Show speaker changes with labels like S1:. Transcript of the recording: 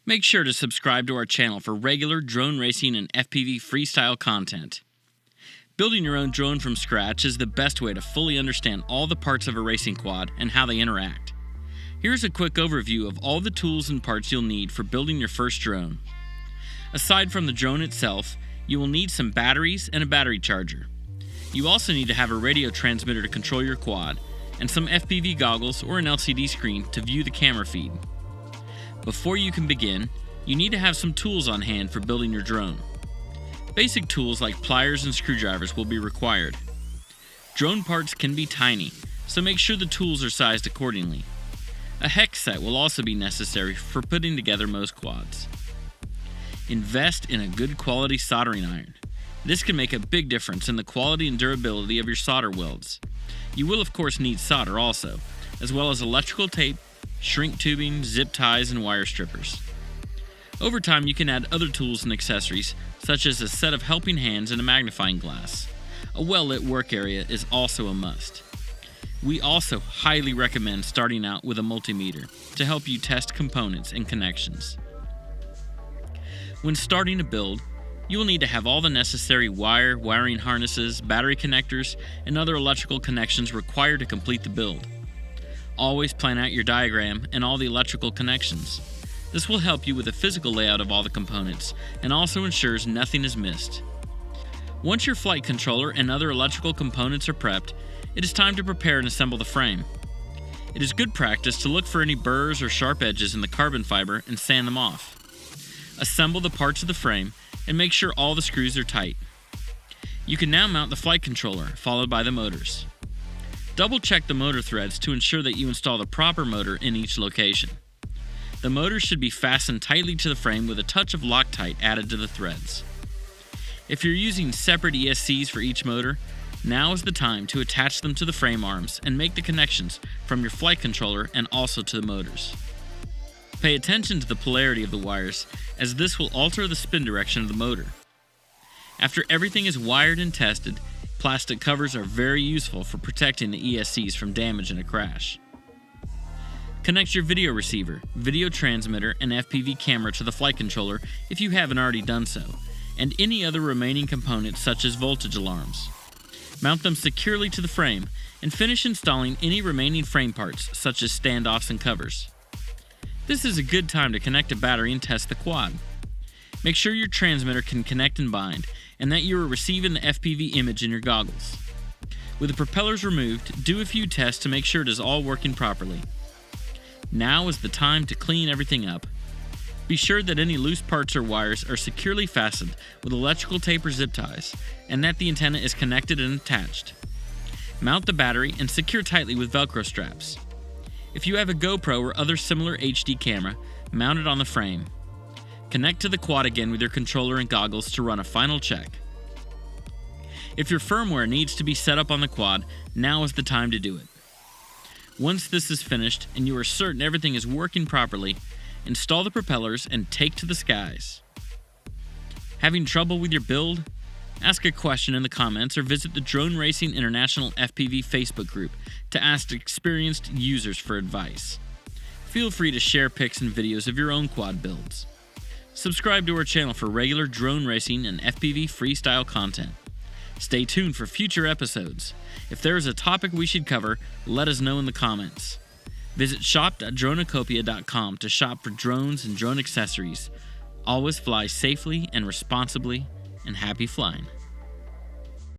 S1: Make sure to subscribe to our channel for regular drone racing and FPV freestyle content. Building your own drone from scratch is the best way to fully understand all the parts of a racing quad and how they interact. Here's a quick overview of all the tools and parts you'll need for building your first drone. Aside from the drone itself, you will need some batteries and a battery charger. You also need to have a radio transmitter to control your quad, and some FPV goggles or an LCD screen to view the camera feed. Before you can begin, you need to have some tools on hand for building your drone. Basic tools like pliers and screwdrivers will be required. Drone parts can be tiny, so make sure the tools are sized accordingly. A hex set will also be necessary for putting together most quads. Invest in a good quality soldering iron. This can make a big difference in the quality and durability of your solder welds. You will of course need solder also, as well as electrical tape, shrink tubing, zip ties, and wire strippers. Over time you can add other tools and accessories, such as a set of helping hands and a magnifying glass. A well-lit work area is also a must. We also highly recommend starting out with a multimeter to help you test components and connections. When starting a build, you will need to have all the necessary wiring harnesses, battery connectors, and other electrical connections required to complete the build. Always plan out your diagram and all the electrical connections. This will help you with the physical layout of all the components and also ensures nothing is missed. Once your flight controller and other electrical components are prepped, it is time to prepare and assemble the frame. It is good practice to look for any burrs or sharp edges in the carbon fiber and sand them off. Assemble the parts of the frame and make sure all the screws are tight. You can now mount the flight controller, followed by the motors. Double check the motor threads to ensure that you install the proper motor in each location. The motors should be fastened tightly to the frame with a touch of Loctite added to the threads. If you're using separate ESCs for each motor, now is the time to attach them to the frame arms and make the connections from your flight controller and also to the motors. Pay attention to the polarity of the wires, as this will alter the spin direction of the motor. After everything is wired and tested, plastic covers are very useful for protecting the ESCs from damage in a crash. Connect your video receiver, video transmitter, and FPV camera to the flight controller if you haven't already done so, and any other remaining components such as voltage alarms. Mount them securely to the frame, and finish installing any remaining frame parts such as standoffs and covers. This is a good time to connect a battery and test the quad. Make sure your transmitter can connect and bind, and that you are receiving the FPV image in your goggles. With the propellers removed, do a few tests to make sure it is all working properly. Now is the time to clean everything up. Be sure that any loose parts or wires are securely fastened with electrical tape or zip ties, and that the antenna is connected and attached. Mount the battery and secure tightly with Velcro straps. If you have a GoPro or other similar HD camera, mount it on the frame. Connect to the quad again with your controller and goggles to run a final check. If your firmware needs to be set up on the quad, now is the time to do it. Once this is finished and you are certain everything is working properly, install the propellers and take to the skies. Having trouble with your build? Ask a question in the comments or visit the Drone Racing International FPV Facebook group to ask experienced users for advice. Feel free to share pics and videos of your own quad builds. Subscribe to our channel for regular drone racing and FPV freestyle content. Stay tuned for future episodes. If there is a topic we should cover, let us know in the comments. Visit shop.dronucopia.com to shop for drones and drone accessories. Always fly safely and responsibly, and happy flying.